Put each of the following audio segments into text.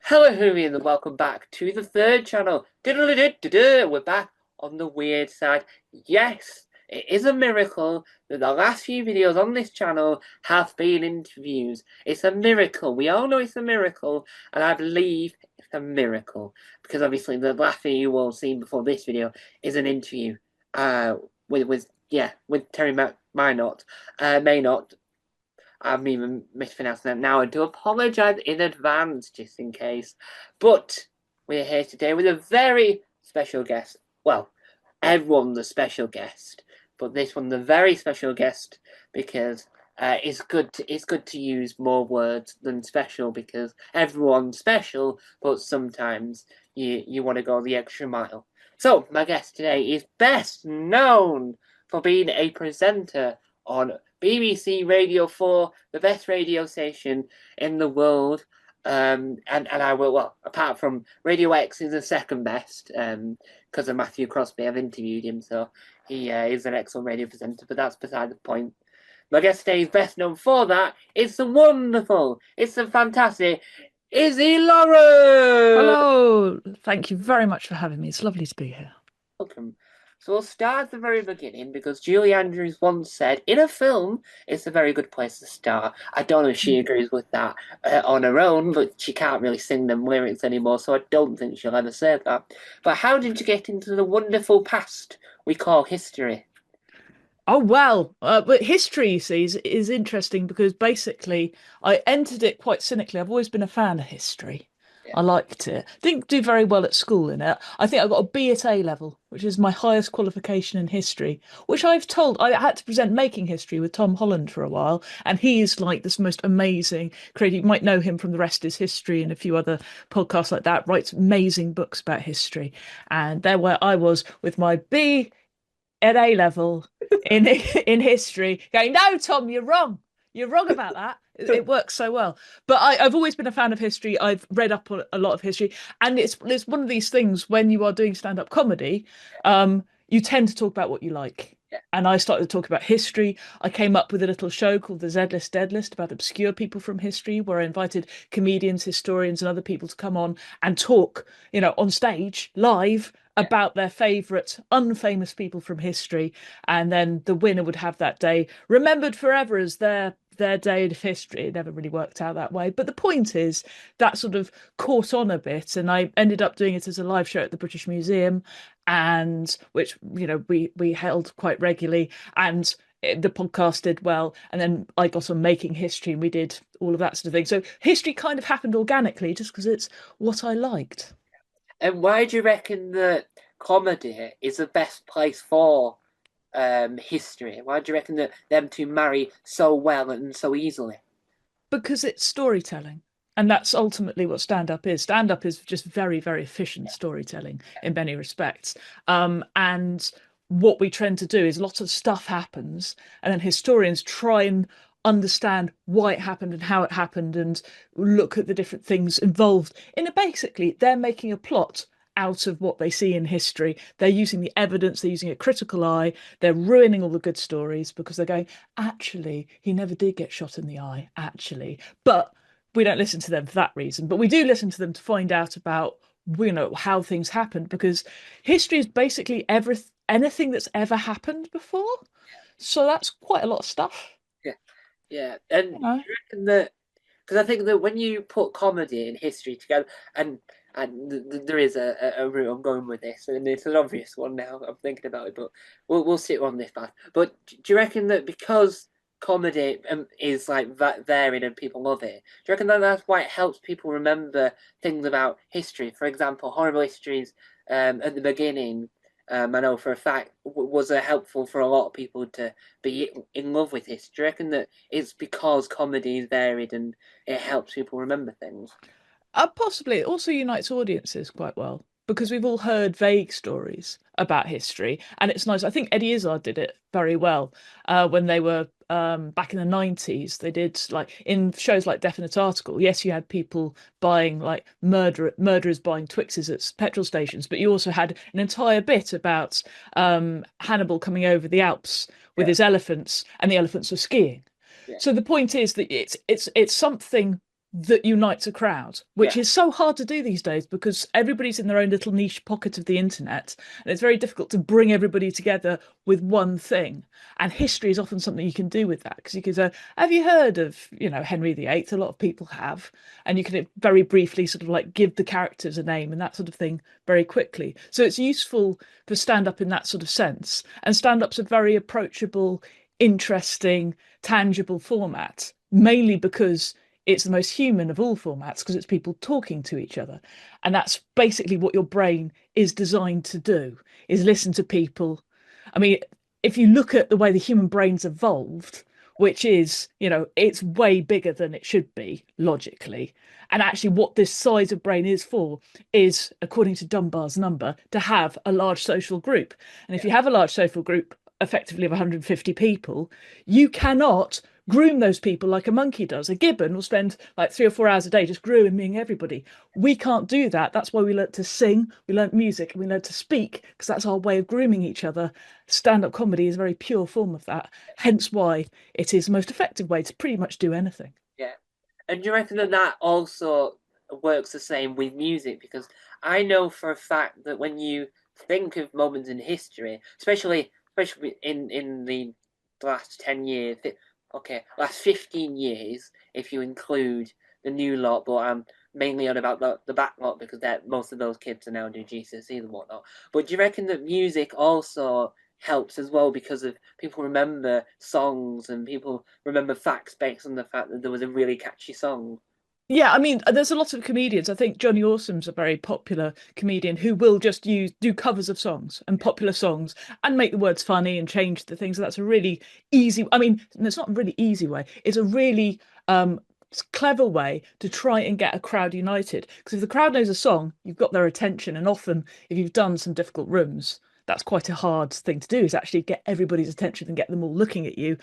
Hello, Hoovians, and welcome back to the third channel. We're back on the weird side. Yes, it is a miracle that the last few videos on this channel have been interviews. It's a miracle. We all know it's a miracle, and I believe it's a miracle because obviously the last video you all seen before this video is an interview. With Terry Maynot, Maynot. I'm even mispronouncing that now. I do apologise in advance, just in case. But we're here today with a very special guest. Well, everyone's a special guest, but this one's a very special guest because it's good to use more words than special because everyone's special, but sometimes you want to go the extra mile. So my guest today is best known for being a presenter on BBC Radio 4, the best radio station in the world. And I will, well, apart from Radio X is the second best, because of Matthew Crosby. I've interviewed him, so he is an excellent radio presenter, but that's beside the point. My guest today is best known for that. It's the wonderful, it's the fantastic Iszi Lauren! Hello, thank you very much for having me. It's lovely to be here. Welcome. So we'll start at the very beginning because Julie Andrews once said, in a film, it's a very good place to start. I don't know if she agrees with that on her own, but she can't really sing them lyrics anymore, so I don't think she'll ever say that. But how did you get into the wonderful past we call history? Oh well, but history, you see, is interesting because basically I entered it quite cynically. I've always been a fan of history. Yeah. I liked it. Didn't do very well at school in it. I think I got a B at A level, which is my highest qualification in history, which I've told I had to present making history with Tom Holland for a while, and he's like this most amazing creator. You might know him from The Rest is History and a few other podcasts like that, writes amazing books about history. And there where I was with my B at A level in history, going, no, Tom, you're wrong. You're wrong about that. It works so well. But I've always been a fan of history. I've read up on a lot of history, and it's one of these things when you are doing stand-up comedy, you tend to talk about what you like. Yeah. And I started to talk about history. I came up with a little show called the Z-List Dead List about obscure people from history, where I invited comedians, historians, and other people to come on and talk, on stage live about their favourite unfamous people from history, and then the winner would have that day remembered forever as their day of history. It never really worked out that way, but the point is that sort of caught on a bit, and I ended up doing it as a live show at the British Museum, and which we held quite regularly, and the podcast did well, and then I got on making history and we did all of that sort of thing. So history kind of happened organically just because it's what I liked. And why do you reckon that comedy is the best place for history? Why do you reckon that them two marry so well and so easily? Because it's storytelling. And that's ultimately what stand-up is. Stand-up is just very, very efficient storytelling in many respects. And what we tend to do is lots of stuff happens, and then historians try and understand why it happened and how it happened and look at the different things involved in it. Basically, they're making a plot out of what they see in history. They're using the evidence, they're using a critical eye, they're ruining all the good stories because they're going, actually, he never did get shot in the eye, actually. But we don't listen to them for that reason. But we do listen to them to find out about, how things happened, because history is basically anything that's ever happened before. So that's quite a lot of stuff. Yeah, yeah. And You do know. you reckon that because I think that when you put comedy and history together, and there is a route I'm going with this, and it's an obvious one now. I'm thinking about it, but we'll sit on this path. But do you reckon that because comedy is like that varied and people love it, do you reckon that that's why it helps people remember things about history? For example, horrible histories at the beginning. I know for a fact was helpful for a lot of people to be in love with history. Do you reckon that it's because comedy is varied and it helps people remember things? Possibly. It also unites audiences quite well because we've all heard vague stories about history, and it's nice. I think Eddie Izzard did it very well when they were back in the 90s. They did like in shows like Definite Article. Yes, you had people buying like murderers buying Twixes at petrol stations, but you also had an entire bit about Hannibal coming over the Alps with Yeah, his elephants, and the elephants were skiing. yeah, So the point is that it's something that unites a crowd, which Yeah, is so hard to do these days because everybody's in their own little niche pocket of the internet, and it's very difficult to bring everybody together with one thing. And history is often something you can do with that because you can say, "Have you heard of, Henry VIII?" A lot of people have, and you can very briefly sort of like give the characters a name and that sort of thing very quickly. So it's useful for stand up in that sort of sense. And stand up's a very approachable, interesting, tangible format, mainly because it's the most human of all formats because it's people talking to each other. And that's basically what your brain is designed to do, is listen to people. I mean, if you look at the way the human brain's evolved, which is, it's way bigger than it should be logically. And actually, what this size of brain is for is, according to Dunbar's number, to have a large social group. And if yeah, you have a large social group, effectively of 150 people, you cannot groom those people like a monkey does. A gibbon will spend like 3 or 4 hours a day just grooming everybody. We can't do that. That's why we learnt to sing, we learnt music, and we learnt to speak because that's our way of grooming each other. Stand-up comedy is a very pure form of that. Hence why it is the most effective way to pretty much do anything. yeah. And do you reckon that that also works the same with music? Because I know for a fact that when you think of moments in history, especially in the last 10 years, okay, last 15 years, if you include the new lot, but I'm mainly on about the back lot because that most of those kids are now doing GCSEs and whatnot. But do you reckon that music also helps as well because of people remember songs and people remember facts based on the fact that there was a really catchy song. Yeah, I mean, there's a lot of comedians. I think Johnny Awesome's a very popular comedian who will just do covers of songs and popular songs and make the words funny and change the things. That's a really easy. I mean, it's not a really easy way. It's a really clever way to try and get a crowd united. Because if the crowd knows a song, you've got their attention. And often, if you've done some difficult rooms, that's quite a hard thing to do, is actually get everybody's attention and get them all looking at you,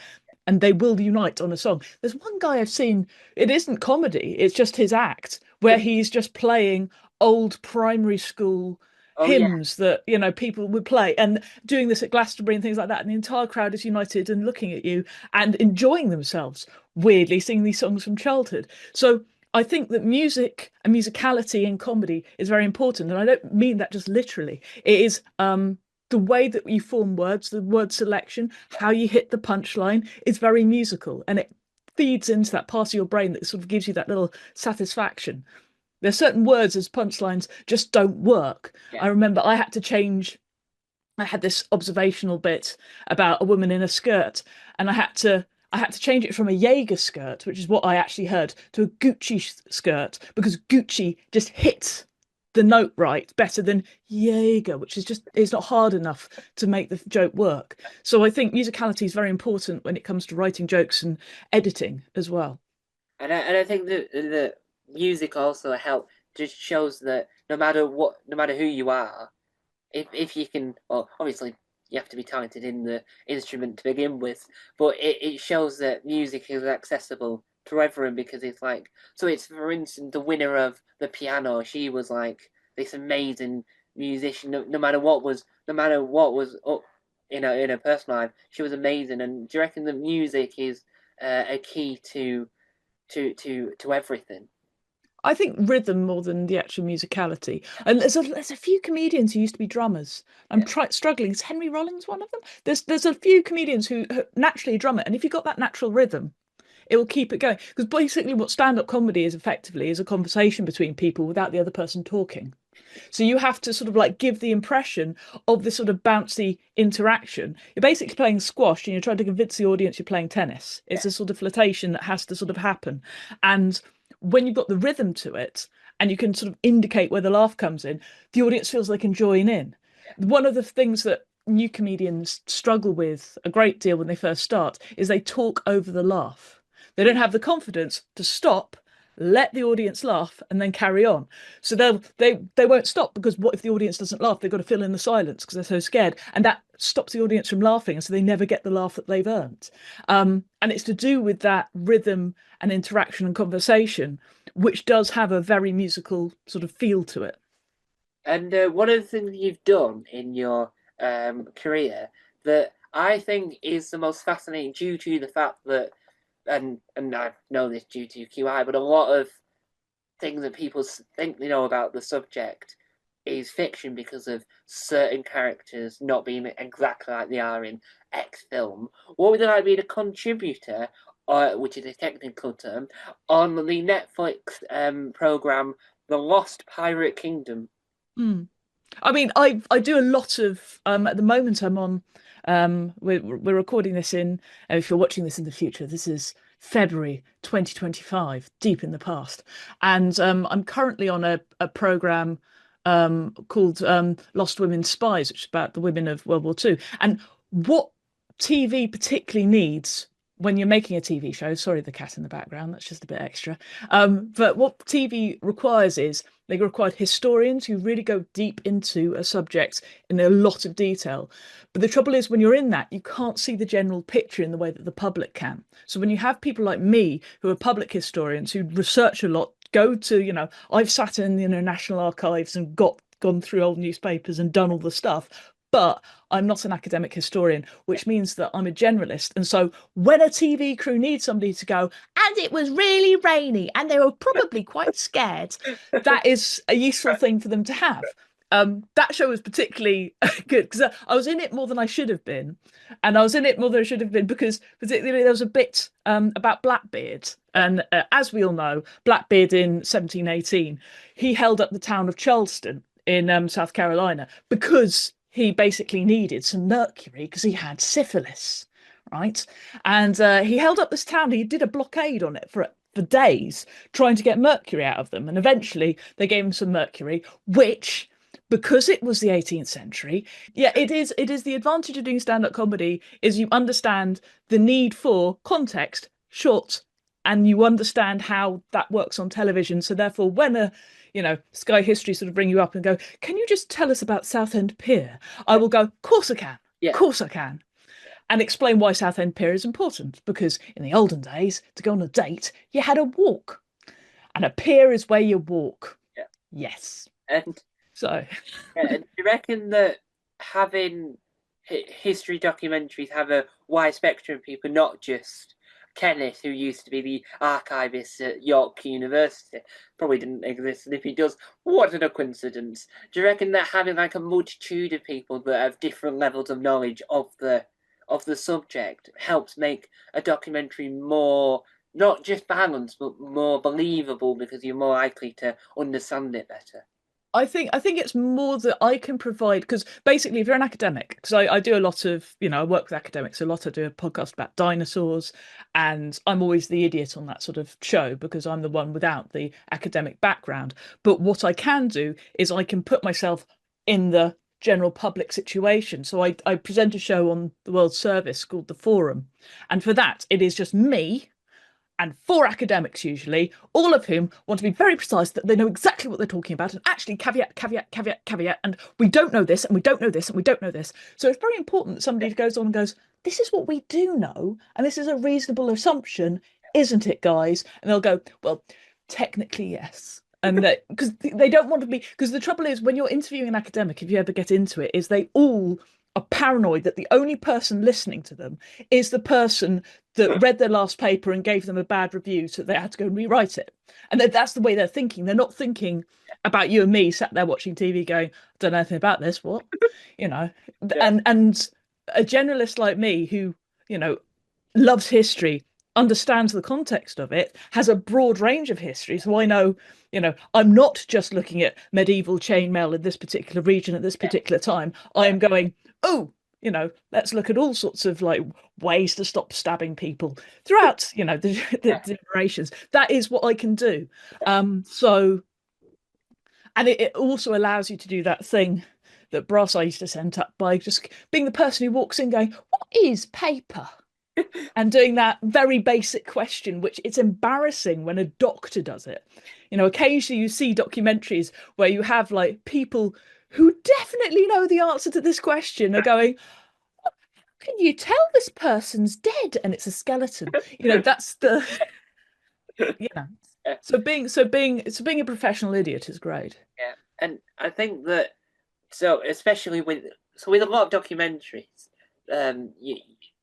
and they will unite on a song. There's one guy I've seen, it isn't comedy, it's just his act, where he's just playing old primary school Oh yeah, hymns that, people would play and doing this at Glastonbury and things like that. And the entire crowd is united and looking at you and enjoying themselves, weirdly singing these songs from childhood. So I think that music and musicality in comedy is very important. And I don't mean that just literally. It is the way that you form words, the word selection, how you hit the punchline is very musical and it feeds into that part of your brain that sort of gives you that little satisfaction. There's certain words as punchlines just don't work. yeah, I remember I had to change, I had this observational bit about a woman in a skirt, and I had to change it from a Jaeger skirt, which is what I actually heard, to a Gucci skirt because Gucci just hits the note right better than Jaeger, which is just it's not hard enough to make the joke work. So I think musicality is very important when it comes to writing jokes and editing as well. and I think that the music also help just shows that no matter who you are, if you can, well, obviously you have to be talented in the instrument to begin with, but it shows that music is accessible to everyone because it's like, so it's for instance the winner of the piano, she was like this amazing musician. No matter what was up in her personal life, she was amazing. And do you reckon that music is a key to everything? I think rhythm more than the actual musicality. And there's a few comedians who used to be drummers. I'm Yeah, try struggling. Is Henry Rollins one of them? There's a few comedians who naturally drum it, and if you've got that natural rhythm, it will keep it going. Because basically, what stand-up comedy is effectively is a conversation between people without the other person talking. So you have to sort of like give the impression of this sort of bouncy interaction. You're basically playing squash and you're trying to convince the audience you're playing tennis. It's yeah, a sort of flirtation that has to sort of happen. And when you've got the rhythm to it and you can sort of indicate where the laugh comes in, the audience feels they can join in. One of the things that new comedians struggle with a great deal when they first start is they talk over the laugh. They don't have the confidence to stop, let the audience laugh, and then carry on. So they won't stop because what if the audience doesn't laugh? They've got to fill in the silence because they're so scared, and that stops the audience from laughing, and so they never get the laugh that they've earned. And it's to do with that rhythm and interaction and conversation, which does have a very musical sort of feel to it. And one of the things you've done in your career that I think is the most fascinating due to the fact that and I know this due to QI, but a lot of things that people think they know about the subject is fiction because of certain characters not being exactly like they are in X film. What would you like being a contributor, which is a technical term, on the Netflix program The Lost Pirate Kingdom? Mm. I mean, I do a lot of at the moment I'm on we're recording this in if you're watching this in the future, this is February 2025, deep in the past. And I'm currently on a program called Lost Women Spies, which is about the women of World War II. And what TV particularly needs when you're making a TV show, sorry, the cat in the background, that's just a bit extra. But what TV requires is they require historians who really go deep into a subject in a lot of detail. But the trouble is, when you're in that, you can't see the general picture in the way that the public can. So when you have people like me, who are public historians, who research a lot, go to, I've sat in the National Archives and gone through old newspapers and done all the stuff. But I'm not an academic historian, which means that I'm a generalist. And so when a TV crew needs somebody to go, and it was really rainy, and they were probably quite scared, that is a useful thing for them to have. That show was particularly good because I was in it more than I should have been, and I was in it more than I should have been because particularly there was a bit about Blackbeard, and as we all know, Blackbeard in 1718 he held up the town of Charleston in South Carolina because he basically needed some mercury because he had syphilis, right? And he held up this town. He did a blockade on it for days, trying to get mercury out of them. And eventually, they gave him some mercury, which, because it was the 18th century, yeah, it is the advantage of doing stand-up comedy is you understand the need for context, short, and you understand how that works on television. So therefore, when Sky History sort of bring you up and go, can you just tell us about Southend Pier? I will go, of course I can, of Yeah, course I can, and explain why Southend Pier is important. Because in the olden days, to go on a date, you had a walk, and a pier is where you walk. yeah. Yes. And So and do you reckon that having history documentaries have a wide spectrum of people, not just Kenneth, who used to be the archivist at York University, probably didn't exist, and if he does, what a coincidence. Do you reckon that having like a multitude of people that have different levels of knowledge of the subject helps make a documentary more not just balanced but more believable because you're more likely to understand it better? I think it's more that I can provide because basically if you're an academic, because I do a lot of, I work with academics a lot. I do a podcast about dinosaurs and I'm always the idiot on that sort of show because I'm the one without the academic background. But what I can do is I can put myself in the general public situation. So I present a show on the World Service called The Forum. And for that, it is just me and four academics usually, all of whom want to be very precise that they know exactly what they're talking about and actually caveat, caveat, caveat, caveat, and we don't know this and we don't know this and we don't know this. So it's very important that somebody goes on and goes, this is what we do know, and this is a reasonable assumption, isn't it, guys? And they'll go, well, technically, yes. And that because they don't want to be because the trouble is when you're interviewing an academic, if you ever get into it, is they all are paranoid that the only person listening to them is the person that read their last paper and gave them a bad review, so they had to go and rewrite it. And that's the way they're thinking. They're not thinking about you and me sat there watching TV going, I don't know anything about this, what? You know, Yeah, and a generalist like me who, you know, loves history, understands the context of it, has a broad range of history. So I know, I'm not just looking at medieval chainmail in this particular region at this yeah, particular time. I am going, oh, let's look at all sorts of like ways to stop stabbing people throughout, the yeah, generations. That is what I can do. So, and it also allows you to do that thing that Brass I used to send up by just being the person who walks in going, what is paper? And doing that very basic question, which it's embarrassing when a doctor does it. Occasionally you see documentaries where you have like people who definitely know the answer to this question are going, can you tell this person's dead? And it's a skeleton. That's the, you know. yeah. So being a professional idiot is great. Yeah. And I think that so especially with a lot of documentaries, you,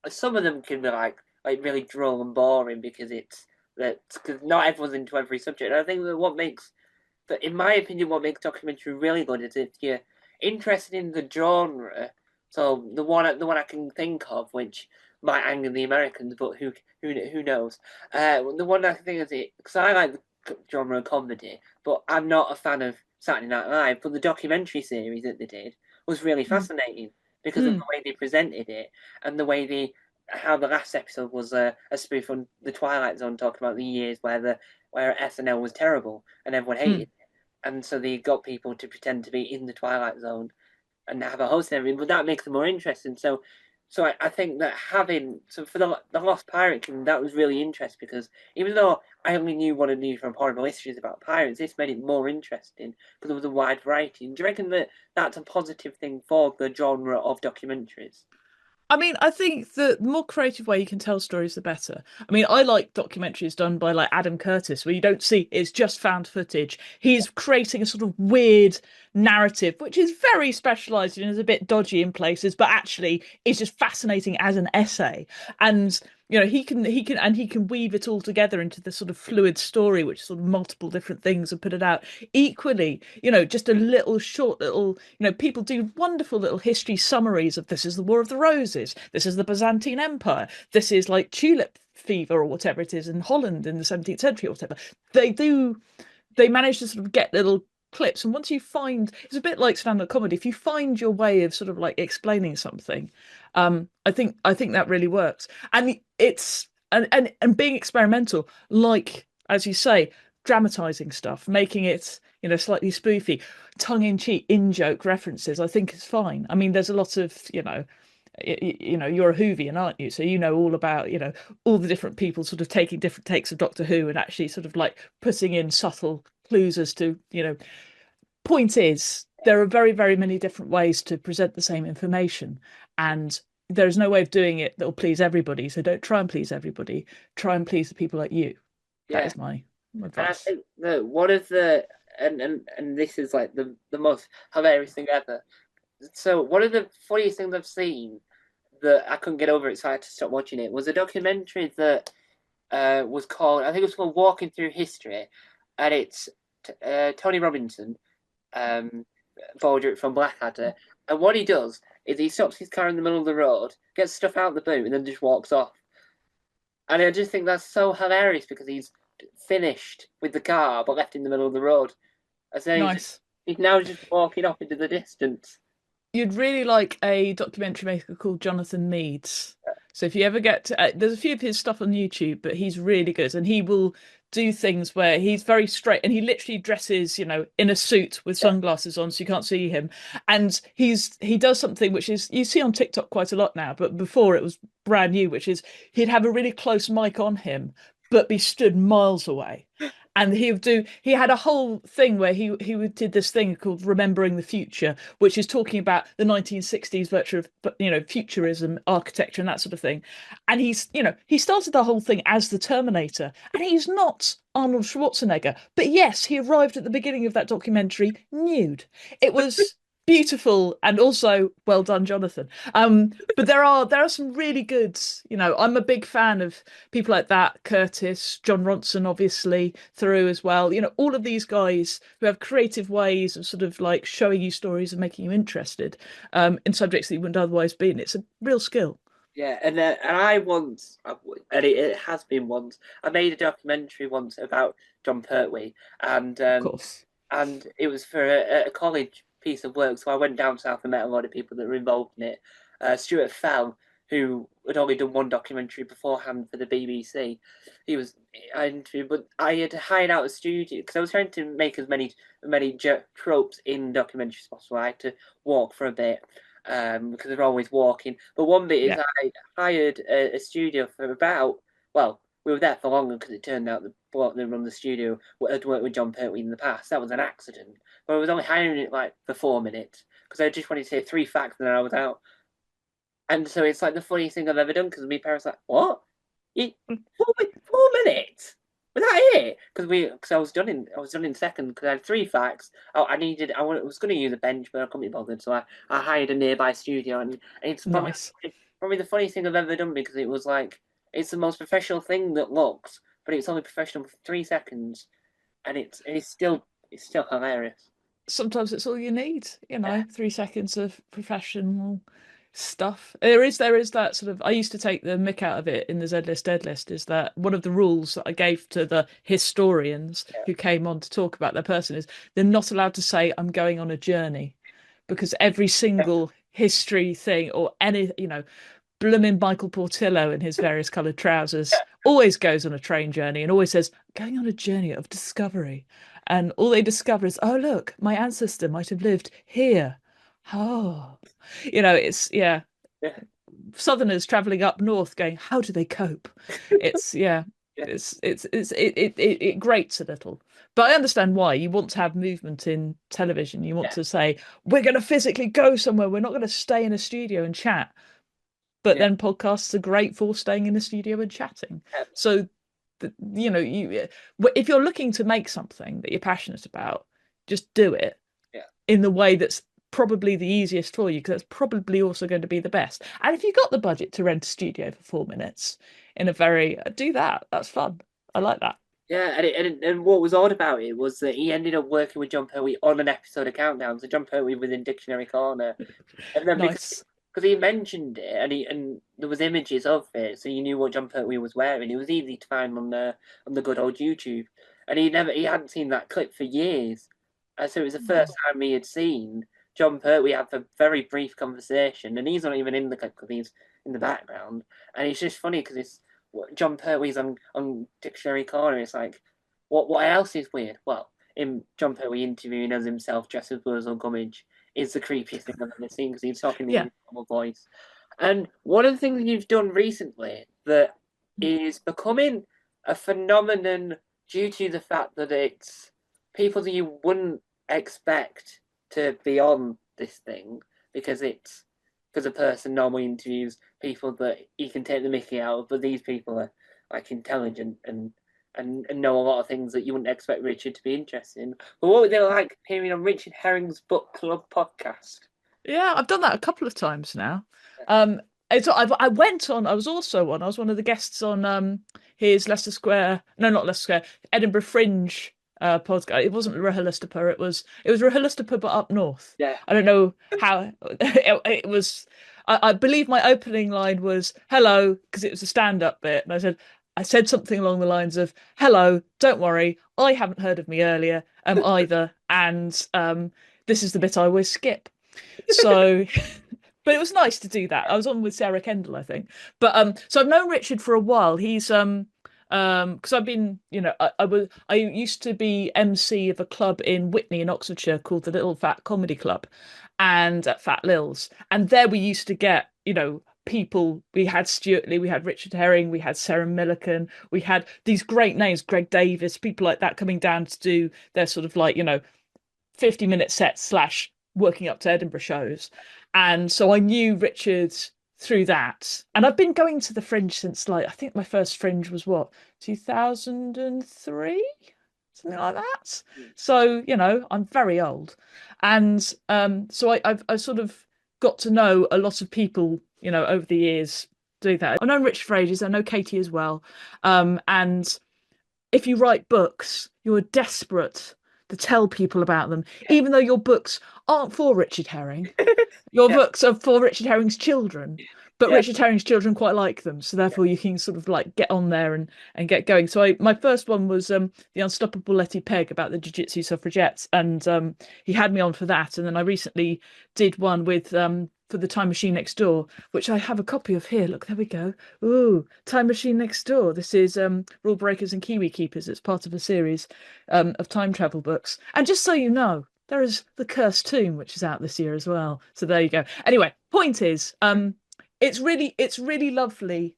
some of them can be like like really dull and boring because it's that because not everyone's into every subject. And I think that what makes but in my opinion, what makes documentary really good is if you're interested in the genre. So the one I can think of, which might anger the Americans, but who knows? The one I can think of it because I like the genre of comedy, but I'm not a fan of Saturday Night Live. But the documentary series that they did was really Mm. fascinating because of the Mm. way they presented it and the way they how the last episode was a spoof on the Twilight Zone, talking about the years where SNL was terrible and everyone hated Mm. it. And so they got people to pretend to be in the Twilight Zone and have a host and everything, but that makes it more interesting. So I think that having so for the Lost Pirate Kingdom that was really interesting because even though I only knew what I knew from horrible histories about pirates, this made it more interesting because there was a wide variety. And do you reckon that that's a positive thing for the genre of documentaries? I mean, I think the more creative way you can tell stories, the better. I mean, I like documentaries done by like Adam Curtis, where you don't see it's just found footage. He's creating a sort of weird narrative, which is very specialized and is a bit dodgy in places, but actually is just fascinating as an essay. And he can weave it all together into this sort of fluid story, which is sort of multiple different things and put it out. Equally, just a little short little, people do wonderful little history summaries of this is the War of the Roses, this is the Byzantine Empire, this is like tulip fever or whatever it is in Holland in the 17th century or whatever. They manage to sort of get little clips, and once you find, it's a bit like stand-up comedy, if you find your way of sort of like explaining something, I think that really works. And it's and being experimental, like as you say, dramatizing stuff, making it slightly spoofy, tongue-in-cheek, in-joke references, I think is fine. I mean, there's a lot of you're a Whovian, aren't you? So you know all about all the different people sort of taking different takes of Doctor Who and actually sort of like putting in subtle clues as to point is there are very, very many different ways to present the same information, and there's no way of doing it that will please everybody. So don't try and please everybody. Try and please the people like you. That Yeah, is my and I advice. think that one of the and this is like the most hilarious thing ever. So one of the funniest things I've seen that I couldn't get over it, so I had to stop watching it, was a documentary that was called, I think it was called Walking Through History, and it's Tony Robinson, um, Baldrick from Blackadder, and what he does is he stops his car in the middle of the road, gets stuff out of the boot, and then just walks off. And I just think that's so hilarious because he's finished with the car but left in the middle of the road. And then Nice. he's now just walking off into the distance. You'd really like a documentary maker called Jonathan Meades. So if you ever get to, there's a few of his stuff on YouTube, but he's really good, and he will do things where he's very straight, and he literally dresses, in a suit with Yeah, sunglasses on, so you can't see him. And he does something which is you see on TikTok quite a lot now, but before it was brand new, which is he'd have a really close mic on him, but be stood miles away. And he had a whole thing where he did this thing called Remembering the Future, which is talking about the 1960s virtue of futurism, architecture, and that sort of thing. And he started the whole thing as the Terminator, and he's not Arnold Schwarzenegger, but yes, he arrived at the beginning of that documentary nude. It was beautiful and also well done, Jonathan. But there are some really good, I'm a big fan of people like that, Curtis, John Ronson, obviously, through as well. All of these guys who have creative ways of sort of like showing you stories and making you interested in subjects that you wouldn't otherwise be in. It's a real skill. yeah, and I once, and it has been once. I made a documentary once about John Pertwee, and Of um, course. and it was for a college piece of work. So I went down south and met a lot of people that were involved in it. Stuart Fell, who had only done one documentary beforehand for the BBC, he was I interviewed, but I had hired out a studio because I was trying to make as many tropes in documentaries as possible. I had to walk for a bit. Because they're always walking. But one bit is Yeah. I hired a studio for about, well, we were there for longer because it turned out the bloke that run the studio had worked with John Pertwee in the past. That was an accident. But I was only hiring it like for 4 minutes because I just wanted to say three facts and then I was out. And so it's like the funniest thing I've ever done because my parents were like, what? You, 4 minutes? Was that it? Because I was done in second because I had three facts. I was going to use a bench, but I couldn't be bothered, so I hired a nearby studio, and it's probably Nice. probably the funniest thing I've ever done because it was like it's the most professional thing that looks, but it's only professional for 3 seconds, and it's still hilarious. Sometimes it's all you need, 3 seconds of professional stuff. There is that sort of, I used to take the mick out of it in the Z list dead list, is that one of the rules that I gave to the historians Yeah, who came on to talk about their person is they're not allowed to say I'm going on a journey, because every single history thing or any, blooming Michael Portillo in his various coloured trousers always goes on a train journey and always says, going on a journey of discovery. And all they discover is, oh, look, my ancestor might have lived here. Oh, it's, yeah, yeah, Southerners traveling up north going, how do they cope? It's, yeah, yeah, it grates a little. But I understand why. You want to have movement in television. You want yeah, to say, we're going to physically go somewhere. We're not going to stay in a studio and chat. But yeah, then podcasts are great for staying in the studio and chatting. yeah, So, if you're looking to make something that you're passionate about, just do it yeah. in the way that's probably the easiest for you, because that's probably also going to be the best. And if you've got the budget to rent a studio for 4 minutes in a very, do that. That's fun. I like that. Yeah, and what was odd about it was that he ended up working with John Pertwee on an episode of Countdown. So John Pertwee was in Dictionary Corner, and then Nice. because he mentioned it and there was images of it, so you knew what John Pertwee was wearing. It was easy to find on the good old YouTube, and he hadn't seen that clip for years, so it was the first time he had seen John Pertwee have a very brief conversation, and he's not even in the clip because he's in the background, and it's just funny because it's John Pertwee's on Dictionary Corner. It's like, what else is weird? Well, in John Pertwee interviewing as himself dressed as Wurzel Gummidge is the creepiest thing I've ever seen because he's talking in Yeah. his normal voice. And one of the things you've done recently that is becoming a phenomenon due to the fact that it's people that you wouldn't expect to be on this thing because it's because a person normally interviews people that he can take the mickey out of, but these people are like intelligent and know a lot of things that you wouldn't expect Richard to be interested in. But what were they like appearing on Richard Herring's book club podcast? Yeah, I've done that a couple of times now. Um, I went on. I was also on. I was one of the guests on his Leicester Square. No, not Leicester Square. Edinburgh Fringe podcast. It wasn't RHLSTP. It was RHLSTP, but up north. Yeah, I don't know how it was. I believe my opening line was "Hello" because it was a stand-up bit, and I said something along the lines of "Hello, don't worry, I haven't heard of me earlier, either, and this is the bit I always skip." So, but it was nice to do that. I was on with Sarah Kendall, I think. But so I've known Richard for a while. He's because I've been, I used to be MC of a club in Witney in Oxfordshire called the Little Fat Comedy Club, and at Fat Lil's, and there we used to get, people. We had Stuart Lee, we had Richard Herring, we had Sarah Millican, we had these great names, Greg Davis, people like that coming down to do their sort of like 50-minute sets slash working up to Edinburgh shows. And so I knew Richard through that. And I've been going to the Fringe since I think my first Fringe was what, 2003? Something like that. So, I'm very old. And so I've sort of got to know a lot of people, over the years do that. I've known Rich for ages. I know Katie as well. And if you write books, you're desperate to tell people about them, even though your books aren't for Richard Herring. Your yeah, books are for Richard Herring's children, but yeah, Richard Herring's children quite like them, so yeah. therefore you can sort of like get on there and get going. So my first one was The Unstoppable Letty Peg about the Jiu-Jitsu suffragettes, and he had me on for that. And then I recently did one with for the Time Machine Next Door, which I have a copy of here. Look, there we go. Ooh, Time Machine Next Door. This is Rule Breakers and Kiwi Keepers. It's part of a series of time travel books. And just so you know, there is The Cursed Tomb, which is out this year as well. So there you go. Anyway, point is, it's really lovely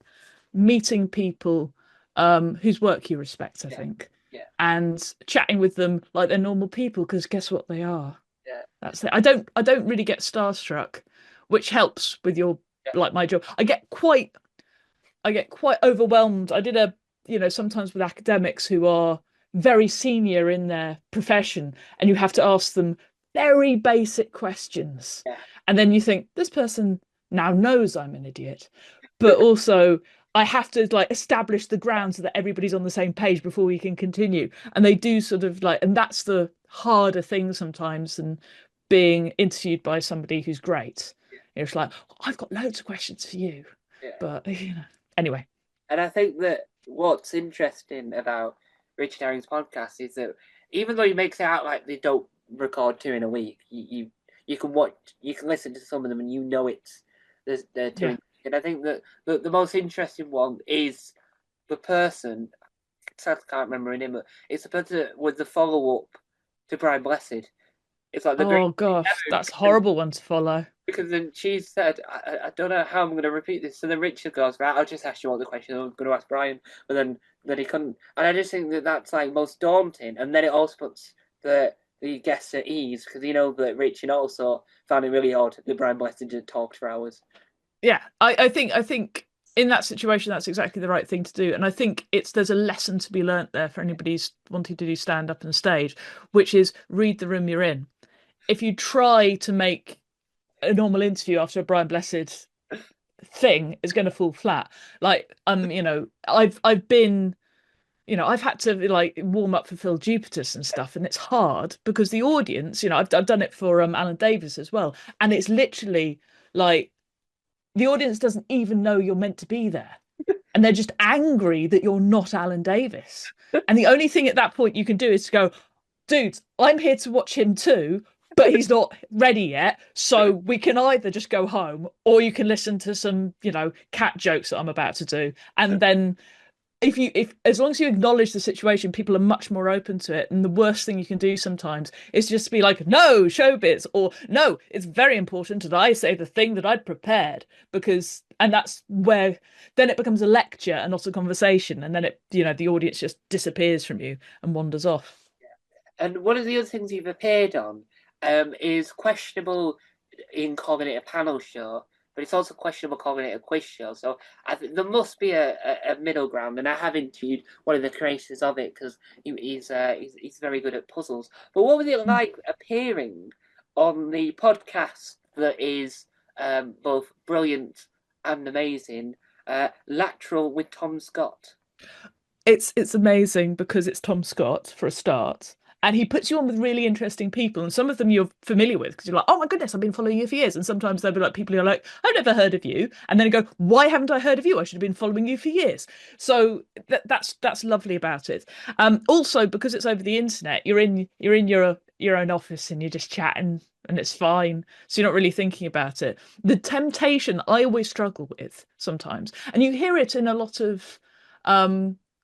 meeting people whose work you respect, I Yeah, think, yeah, and chatting with them like they're normal people, because guess what they are. yeah, That's it. I don't really get starstruck, which helps with your yeah, like my job. I get quite overwhelmed. I did sometimes with academics who are very senior in their profession, and you have to ask them very basic questions. yeah, And then you think, this person now knows I'm an idiot, but also I have to like establish the ground so that everybody's on the same page before we can continue. And they do sort of like, and that's the harder thing sometimes than being interviewed by somebody who's great. It's like, I've got loads of questions for you, Yeah. but anyway. And I think that what's interesting about Richard Herring's podcast is that even though he makes it out like they don't record two in a week, you can watch, you can listen to some of them, and you know it's they're two. Yeah. And I think that the most interesting one is the person. I can't remember her name, but it's the person that was the follow up to Brian Blessed. It's like the great Oh gosh, ever that's a horrible one to follow. because then she said, I don't know how I'm going to repeat this. So then Richard goes, right, I'll just ask you all the questions. I'm going to ask Brian, but then he couldn't. And I just think that that's like most daunting. And then it also puts the guests at ease because you know that Richard also found it really odd that Brian Blessed just talked for hours. Yeah, I think in that situation that's exactly the right thing to do. And I think there's a lesson to be learnt there for anybody who's wanting to do stand up on stage, which is read the room you're in. If you try to make a normal interview after a Brian Blessed thing, it's going to fall flat. Like I've been, I've had to like warm up for Phil Jupitus and stuff, and it's hard because the audience, I've done it for Alan Davis as well, and it's literally like the audience doesn't even know you're meant to be there. And they're just angry that you're not Alan Davis. And the only thing at that point you can do is to go, dude, I'm here to watch him too, but he's not ready yet. So we can either just go home or you can listen to some, cat jokes that I'm about to do. And then if as long as you acknowledge the situation, people are much more open to it. And the worst thing you can do sometimes is just be like, no, showbiz, or no, it's very important that I say the thing that I'd prepared, and that's where then it becomes a lecture and not a conversation. And then the audience just disappears from you and wanders off. And one of the other things you've appeared on is questionable in calling it a panel show, but it's also questionable calling it a quiz show. So I think there must be a middle ground, and I have interviewed one of the creators of it because he's very good at puzzles. But what was it like appearing on the podcast that is both brilliant and amazing, Lateral with Tom Scott? It's amazing because it's Tom Scott for a start. And he puts you on with really interesting people, and some of them you're familiar with because you're like, oh my goodness, I've been following you for years. And sometimes they'll be like people who are like, I've never heard of you, and then you go, why haven't I heard of you? I should have been following you for years. So that's lovely about it. Also because it's over the internet, you're in your own office and you're just chatting, and it's fine. So you're not really thinking about it. The temptation I always struggle with sometimes, and you hear it in a lot of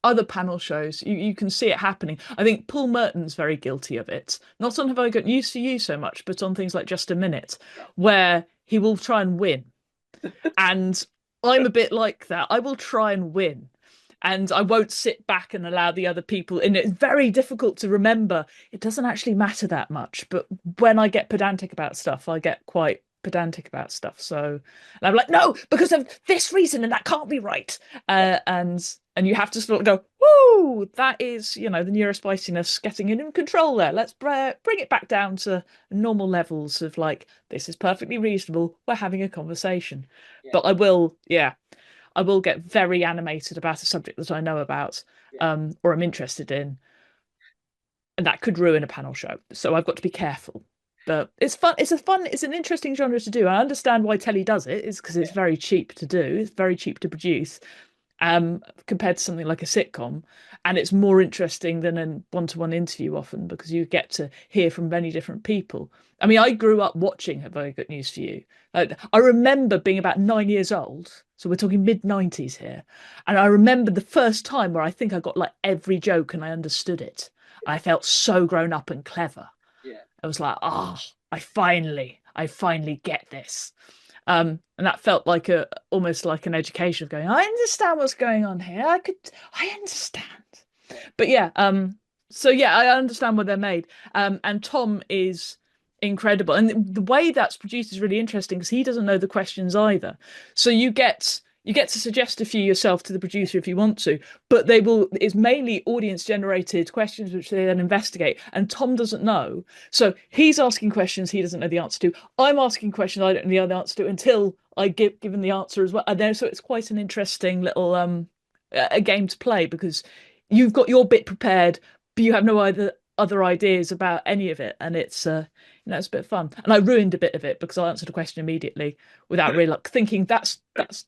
other panel shows, you can see it happening. I think Paul Merton's very guilty of it. Not on Have I Got News for You so much, but on things like Just a Minute, where he will try and win. And I'm a bit like that. I will try and win. And I won't sit back and allow the other people. And it's very difficult to remember. It doesn't actually matter that much. But when I get pedantic about stuff, I get quite pedantic about stuff. So and I'm like, no, because of this reason, and that can't be right. And you have to sort of go, whoo, that is, the neurospiciness getting in control there. Let's bring it back down to normal levels of like, this is perfectly reasonable. We're having a conversation. Yeah. But I will get very animated about a subject that I know about, or I'm interested in. And that could ruin a panel show. So I've got to be careful. But it's fun. It's an interesting genre to do. I understand why telly does it. It's because it's very cheap to do. It's very cheap to produce. Compared to something like a sitcom, and it's more interesting than a one-to-one interview often because you get to hear from many different people. I mean, I grew up watching Have I Got News for You. I remember being about 9 years old, so we're talking mid-90s here, and I remember the first time where I think I got like every joke and I understood it. I felt so grown up and clever. Yeah. I was like, I finally get this. And that felt like almost like an education of going, I understand what's going on here. I understand. But yeah, so yeah, I understand why they're made. And Tom is incredible. And the way that's produced is really interesting because he doesn't know the questions either. So you get You get to suggest a few yourself to the producer if you want to, but they will, it's mainly audience generated questions which they then investigate. And Tom doesn't know. So he's asking questions he doesn't know the answer to. I'm asking questions I don't know the answer to until I give given the answer as well. And then so it's quite an interesting little a game to play because you've got your bit prepared, but you have no other ideas about any of it. And it's it's a bit of fun. And I ruined a bit of it because I answered a question immediately without really like thinking that's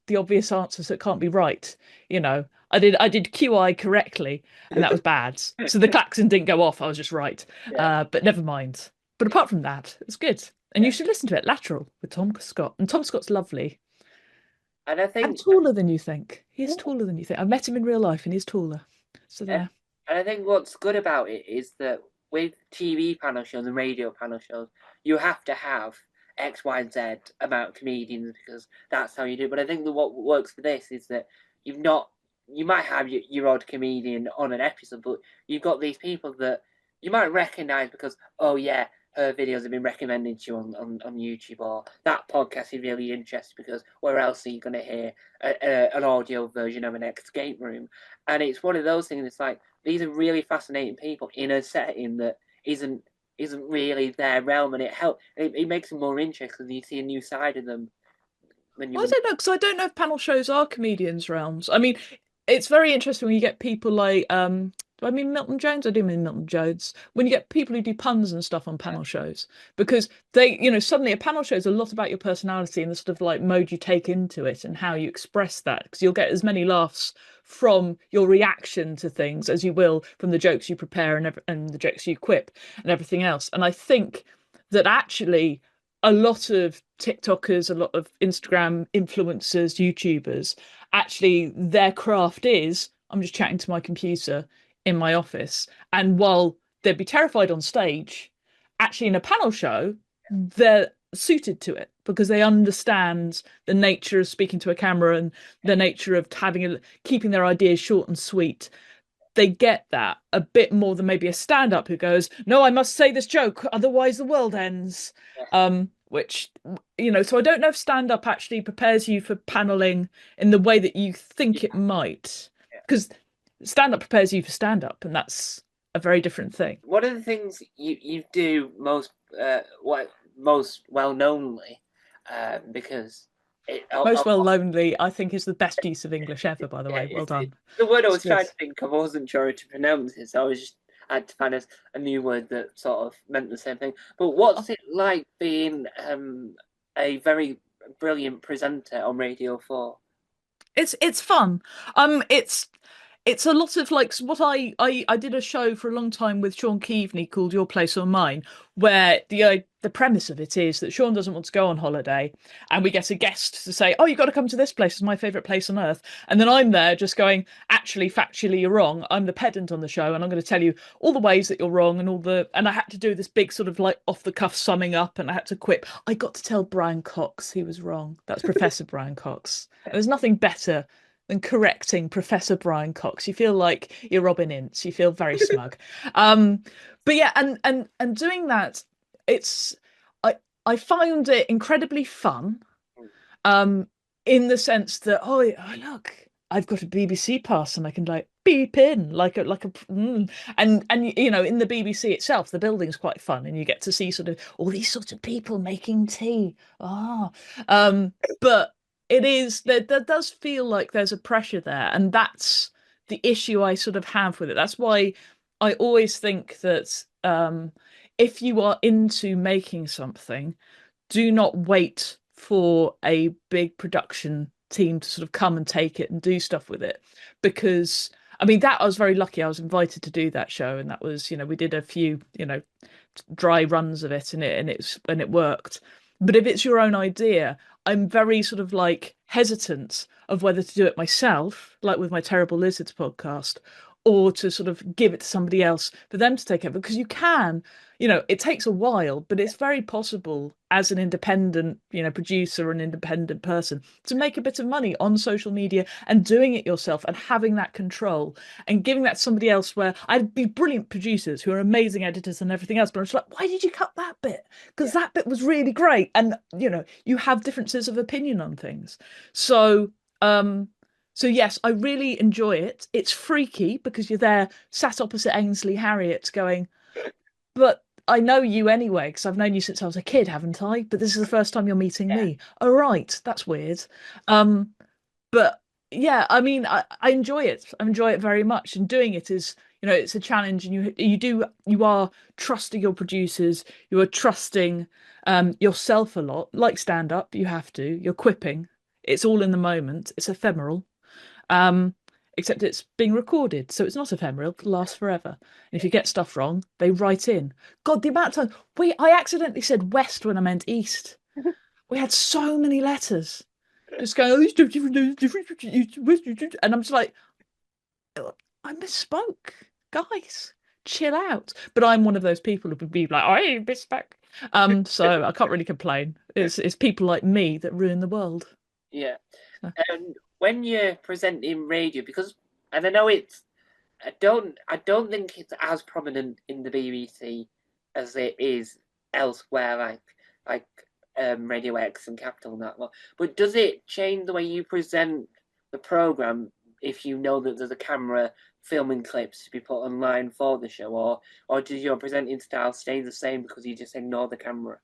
the obvious answer, so it can't be right. I did QI correctly, and that was bad. So the klaxon didn't go off. I was just right. Yeah, But never mind. But apart from that, it's good. And you yeah. should listen to it. Lateral with Tom Scott. And Tom Scott's lovely And I and think, taller than you think. He is taller than you think. I've met him in real life, and he's taller. So and there. I think what's good about it is that with TV panel shows and radio panel shows, you have to have X, Y, and Z amount of comedians because that's how you do it. But I think that what works for this is that you've not, you might have your odd comedian on an episode, but you've got these people that you might recognize because, oh yeah, her videos have been recommended to you on YouTube, or that podcast is really interesting because where else are you going to hear an audio version of an escape room? And it's one of those things. It's like these are really fascinating people in a setting that isn't really their realm, and it makes them more interesting. You see a new side of them when I you. don't know because I don't know if panel shows are comedians' realms. I mean, it's very interesting when you get people like do I mean Milton Jones? I do mean Milton Jones. When you get people who do puns and stuff on panel shows, because they, suddenly a panel show is a lot about your personality and the sort of like mode you take into it and how you express that. Because you'll get as many laughs from your reaction to things as you will from the jokes you prepare and the jokes you quip and everything else. And I think that actually a lot of TikTokers, a lot of Instagram influencers, YouTubers, actually their craft is I'm just chatting to my computer in my office. And while they'd be terrified on stage, actually in a panel show, they're suited to it because they understand the nature of speaking to a camera and the nature of keeping their ideas short and sweet. They get that a bit more than maybe a stand-up who goes, "No, I must say this joke, otherwise the world ends." Which so I don't know if stand-up actually prepares you for paneling in the way that you think it might, because stand-up prepares you for stand-up, and that's a very different thing. One of the things you do most well knownly, because it, Most well lonely, I think, is the best use of English ever, by the yeah, way. Well done. the word I It's was good. trying to think of. I wasn't sure how to pronounce it, so I had to find a new word that sort of meant the same thing. But what's it like being a very brilliant presenter on Radio 4? It's fun. It's a lot of like what I did a show for a long time with Sean Keaveney called Your Place or Mine, where the premise of it is that Sean doesn't want to go on holiday, and we get a guest to say, "Oh, you've got to come to this place. It's my favorite place on earth." And then I'm there just going, "Actually, factually, you're wrong. I'm the pedant on the show, and I'm going to tell you all the ways that you're wrong and I had to do this big sort of like off the cuff summing up, and I had to quip. I got to tell Brian Cox he was wrong. That's Professor Brian Cox. And there's nothing better than correcting Professor Brian Cox. You feel like you're Robin Ince. You feel very smug. Um, but yeah, and doing that, it's I found it incredibly fun. Um, in the sense that look, I've got a BBC pass and I can like beep in and in the BBC itself, the building's quite fun and you get to see sort of all these sorts of people making tea. But there does feel like there's a pressure there, and that's the issue I sort of have with it. That's why I always think that if you are into making something, do not wait for a big production team to sort of come and take it and do stuff with it. Because I mean that I was very lucky. I was invited to do that show, and that was, we did a few, dry runs of it, and it worked. But if it's your own idea, I'm very sort of like hesitant of whether to do it myself, like with my Terrible Lizards podcast, or to sort of give it to somebody else for them to take over. Because you can, it takes a while, but it's very possible as an independent, producer or an independent person to make a bit of money on social media and doing it yourself and having that control and giving that to somebody else. Where I'd be brilliant producers who are amazing editors and everything else, but I'm just like, why did you cut that bit? Because that bit was really great. And, you have differences of opinion on things. So Um, so yes, I really enjoy it. It's freaky because you're there sat opposite Ainsley Harriott going, but I know you anyway, because I've known you since I was a kid, haven't I? But this is the first time you're meeting Yeah, me. Oh, right, that's weird. Um, but yeah, I mean, I enjoy it. I enjoy it very much. And doing it is, it's a challenge, and you are trusting your producers, you are trusting yourself a lot. Like stand up, you have to. You're quipping. It's all in the moment. It's ephemeral. Um, Except it's being recorded, so it's not ephemeral, it lasts forever. And if you get stuff wrong, they write in. God, the amount of time I accidentally said west when I meant east. We had so many letters just going, oh, it's different, and I'm just like, I misspoke, guys. Chill out. But I'm one of those people who would be like, I misspoke. So I can't really complain. It's people like me that ruin the world. yeah. So, And when you're presenting radio, because and I know it's I don't think it's as prominent in the BBC as it is elsewhere, like Radio X and Capital and that one. But does it change the way you present the program if you know that there's a camera filming clips to be put online for the show, or does your presenting style stay the same because you just ignore the camera?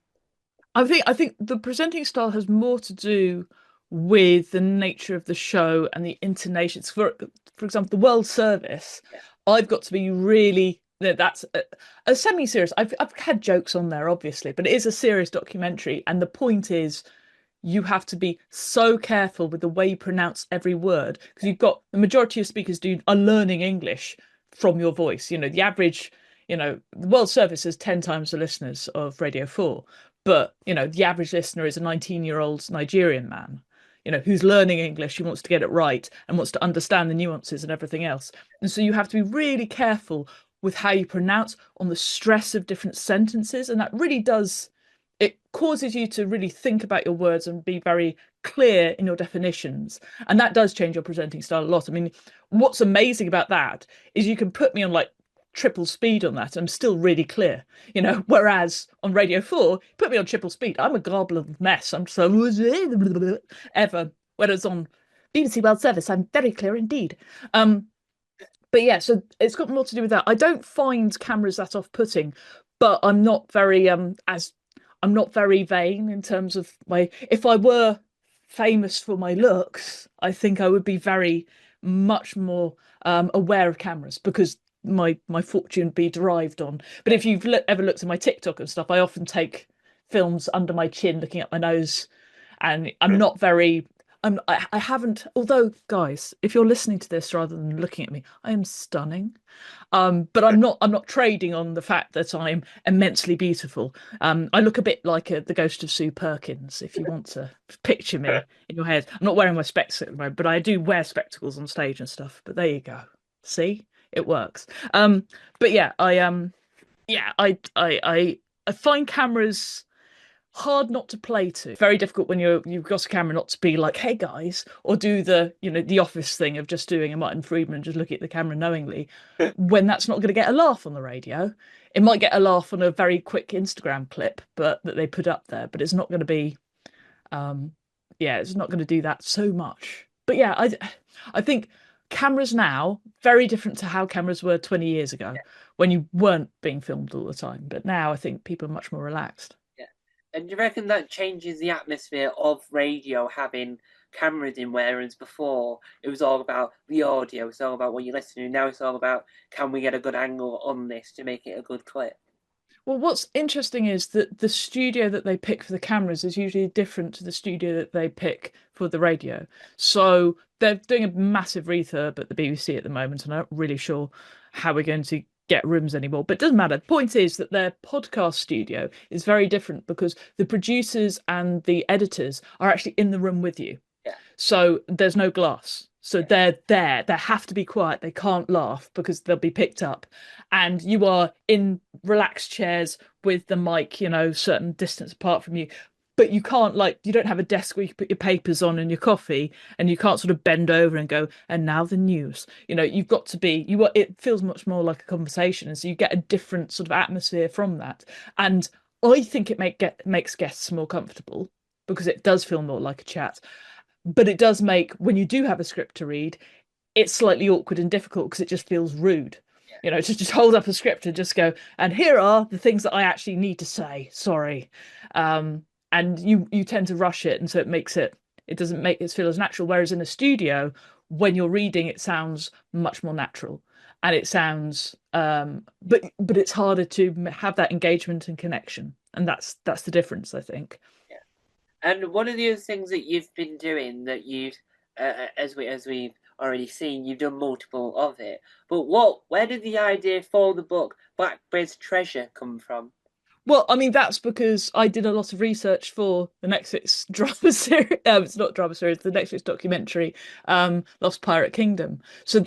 I think the presenting style has more to do with the nature of the show and the intonations. For example, the World Service, Yeah, I've got to be really that's a semi-serious. I've had jokes on there, obviously, but it is a serious documentary, and the point is you have to be so careful with the way you pronounce every word because you've got the majority of speakers are learning English from your voice. The average, the World Service has 10 times the listeners of Radio 4, but the average listener is a 19-year-old Nigerian man, who's learning English, who wants to get it right and wants to understand the nuances and everything else. And so you have to be really careful with how you pronounce on the stress of different sentences, and that really does it causes you to really think about your words and be very clear in your definitions. And that does change your presenting style a lot. I mean, what's amazing about that is you can put me on like triple speed on that. I'm still really clear, whereas on Radio 4, put me on triple speed. I'm a garble of mess. I'm so ever. Whereas on BBC World Service, I'm very clear indeed. Um, but yeah, so it's got more to do with that. I don't find cameras that off-putting, but I'm not very vain in terms of my if I were famous for my looks, I think I would be very much more aware of cameras because my fortune would be derived on. But if you've ever looked at my TikTok and stuff, I often take films under my chin, looking at my nose, and I'm not very I haven't, although guys, if you're listening to this rather than looking at me, I am stunning. But I'm not trading on the fact that I'm immensely beautiful. I look a bit like the ghost of Sue Perkins, if you want to picture me in your head. I'm not wearing my specs at the moment, but I do wear spectacles on stage and stuff. But there you go. See, it works. But yeah, yeah, I find cameras hard not to play to. Very difficult when you've got a camera not to be like, hey guys, or do the office thing of just doing a Martin Friedman, just looking at the camera knowingly, when that's not going to get a laugh on the radio. It might get a laugh on a very quick Instagram clip, but that they put up there, but it's not going to be um yeah, it's not going to do that so much. But yeah, I think cameras now very different to how cameras were 20 years ago when you weren't being filmed all the time. But now I think people are much more relaxed. yeah. And do you reckon that changes the atmosphere of radio having cameras in, whereas before it was all about the audio, it's all about what you're listening to. Now it's all about can we get a good angle on this to make it a good clip? Well, what's interesting is that the studio that they pick for the cameras is usually different to the studio that they pick for the radio. So they're doing a massive refurb at the BBC at the moment, and I'm not really sure how we're going to get rooms anymore. But it doesn't matter. The point is that their podcast studio is very different because the producers and the editors are actually in the room with you. Yeah, So there's no glass. So yeah, they're there. They have to be quiet. They can't laugh because they'll be picked up. And you are in relaxed chairs with the mic, certain distance apart from you. But you can't you don't have a desk where you put your papers on and your coffee, and you can't sort of bend over and go, and now the news. You've got to be, it feels much more like a conversation. And so you get a different sort of atmosphere from that. And I think it makes guests more comfortable because it does feel more like a chat. But it does make, when you do have a script to read, it's slightly awkward and difficult because it just feels rude. To just hold up a script and just go, and here are the things that I actually need to say. Sorry. Um, and you tend to rush it, and so it doesn't make it feel as natural. Whereas in a studio, when you're reading, it sounds much more natural, and it sounds but it's harder to have that engagement and connection, and that's the difference, I think. Yeah. And one of the other things that you've been doing that as we've already seen, you've done multiple of it. But where did the idea for the book Blackbeard's Treasure come from? Well, I mean, that's because I did a lot of research for the Netflix drama series. It's not drama series, the Netflix documentary, Lost Pirate Kingdom. So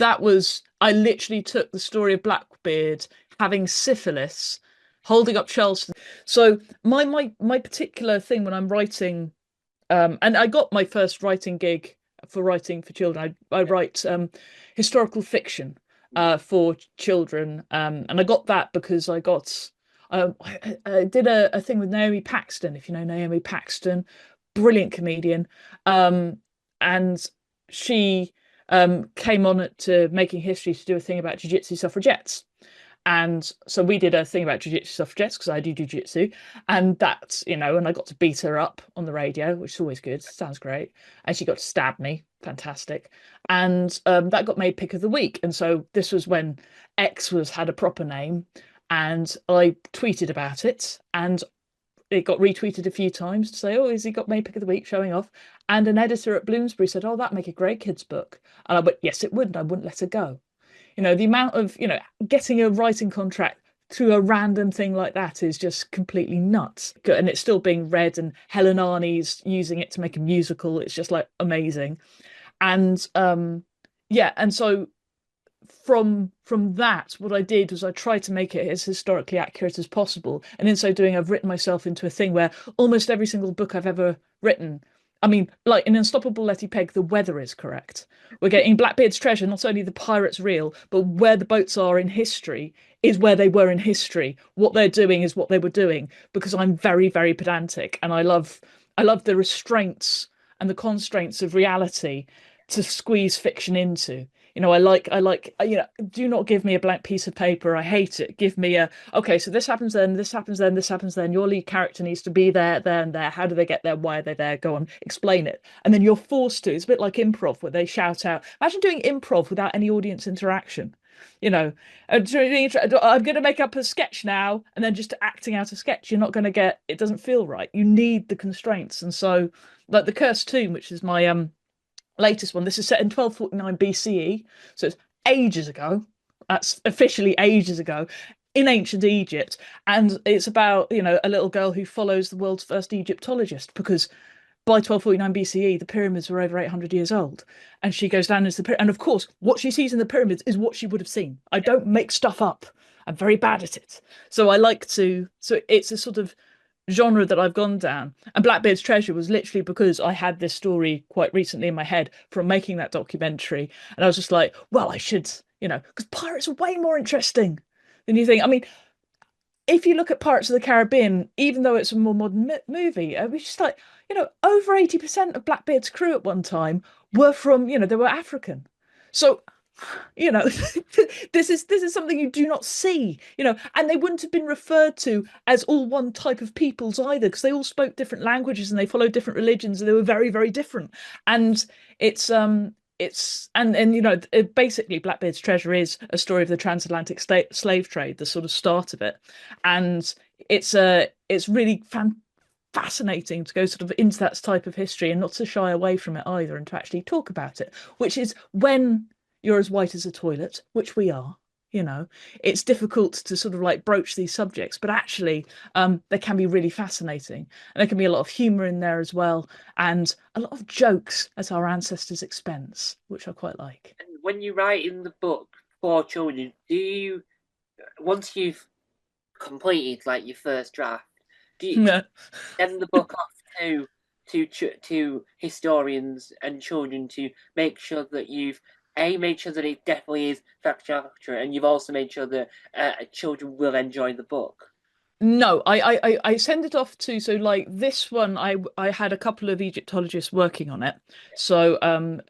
I literally took the story of Blackbeard having syphilis, holding up shells. So my particular thing when I'm writing, and I got my first writing gig for writing for children. I write historical fiction for children, and I got that because I did a thing with Naomi Paxton, if you know Naomi Paxton, brilliant comedian, and she came on to Making History to do a thing about jiu-jitsu suffragettes. And so we did a thing about jiu-jitsu suffragettes because I do jiu-jitsu, and and I got to beat her up on the radio, which is always good. Sounds great. And she got to stab me. Fantastic. And that got made pick of the week. And so this was when X was had a proper name, and I tweeted about it, and it got retweeted a few times to say, "Oh, Izzy got made pick of the week, showing off." And an editor at Bloomsbury said, "Oh, that'd make a great kids' book." And I went, "Yes, it would, and I wouldn't let her go." The amount of, getting a writing contract through a random thing like that is just completely nuts. And it's still being read, and Helen Arney's using it to make a musical. It's just like amazing. And yeah, and so from that, what I did was I tried to make it as historically accurate as possible. And in so doing, I've written myself into a thing where almost every single book I've ever written, I mean, like in Unstoppable Letty Peg, the weather is correct. We're getting Blackbeard's Treasure, not only the pirates real, but where the boats are in history is where they were in history. What they're doing is what they were doing, because I'm very, very pedantic, and I love the restraints and the constraints of reality to squeeze fiction into. I like, do not give me a blank piece of paper. I hate it. Give me okay, so this happens then, this happens then, this happens then. Your lead character needs to be there, there, and there. How do they get there? Why are they there? Go on, explain it. And then you're forced to. It's a bit like improv where they shout out. Imagine doing improv without any audience interaction. You know, I'm going to make up a sketch now, and then just acting out a sketch. You're not going to get, it doesn't feel right. You need the constraints. And so, like The Cursed Tomb, which is my latest one. This is set in 1249 BCE, so it's ages ago. That's officially ages ago in ancient Egypt, and it's about a little girl who follows the world's first Egyptologist because by 1249 BCE the pyramids were over 800 years old, and she goes down into the pyramid, and of course what she sees in the pyramids is what she would have seen. I don't make stuff up. I'm very bad at it. So I like to. So it's a sort of genre that I've gone down. And Blackbeard's Treasure was literally because I had this story quite recently in my head from making that documentary. And I was just like, well, I should, because pirates are way more interesting than you think. I mean, if you look at Pirates of the Caribbean, even though it's a more modern movie, it was just like, over 80% of Blackbeard's crew at one time were from, they were African. So you know this is something you do not see, and they wouldn't have been referred to as all one type of peoples either, because they all spoke different languages and they followed different religions, and they were very, very different. And it's and basically Blackbeard's Treasure is a story of the transatlantic slave trade, the sort of start of it. And it's really fascinating to go sort of into that type of history and not to shy away from it either, and to actually talk about it, which is when you're as white as a toilet, which we are, you know, it's difficult to sort of like broach these subjects, but actually they can be really fascinating. And there can be a lot of humor in there as well, and a lot of jokes at our ancestors' expense, which I quite like. And when you write in the book for children, do you, once you've completed like your first draft, do you Yeah. send the book off to historians and children to make sure that you've made sure that it definitely is factual accurate, and you've also made sure that children will enjoy the book? No, I send it off to, so like this one I had a couple of Egyptologists working on it. So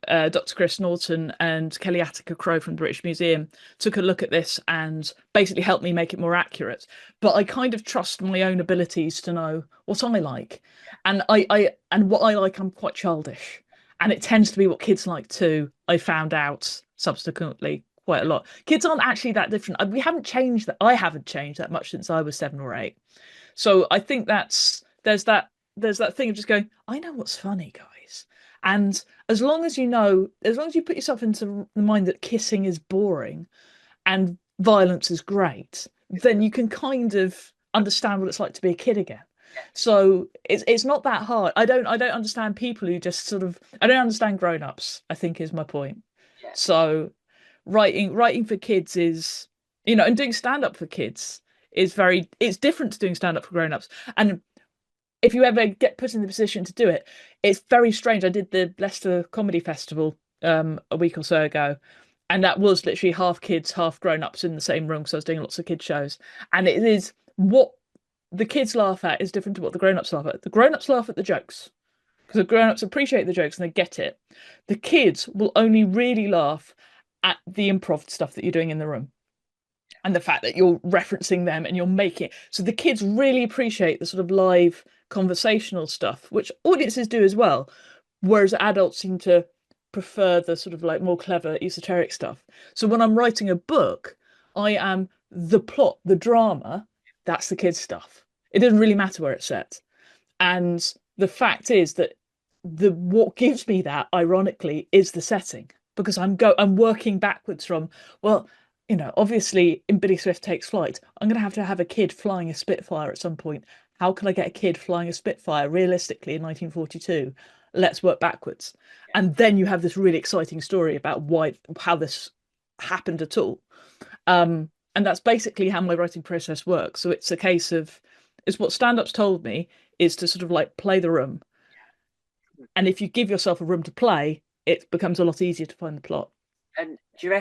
Dr. Chris Norton and Kelly Attica Crow from the British Museum took a look at this and basically helped me make it more accurate. But I kind of trust my own abilities to know what I like. And and what I like, I'm quite childish. And it tends to be what kids like too. I found out subsequently quite a lot. Kids aren't actually that different. We haven't changed that. I haven't changed that much since I was 7 or 8. So I think there's that thing of just going, I know what's funny, guys. And as long as you know, as long as you put yourself into the mind that kissing is boring and violence is great, then you can kind of understand what it's like to be a kid again. So it's not that hard. I don't understand people who just sort of I don't understand grown-ups, I think is my point. Yeah. So writing for kids is, and doing stand up for kids is it's different to doing stand up for grown-ups. And if you ever get put in the position to do it, it's very strange. I did the Leicester Comedy Festival a week or so ago, and that was literally half kids, half grown-ups in the same room because I was doing lots of kid shows. And it is what the kids laugh at is different to what the grown-ups laugh at. The grown-ups laugh at the jokes because the grown-ups appreciate the jokes and they get it. The kids will only really laugh at the improv stuff that you're doing in the room and the fact that you're referencing them and you're making it. So the kids really appreciate the sort of live conversational stuff, which audiences do as well, whereas adults seem to prefer the sort of like more clever esoteric stuff. So when I'm writing a book, I am the plot, the drama, that's the kids' stuff. It doesn't really matter where it's set. And the fact is that the what gives me that, ironically, is the setting because I'm working backwards from, well, obviously in Billy Swift Takes Flight, I'm going to have a kid flying a Spitfire at some point. How can I get a kid flying a Spitfire realistically in 1942? Let's work backwards. And then you have this really exciting story about how this happened at all. And that's basically how my writing process works. So it's a case of, it's what stand-ups told me is to sort of like play the room. And if you give yourself a room to play, it becomes a lot easier to find the plot. And do you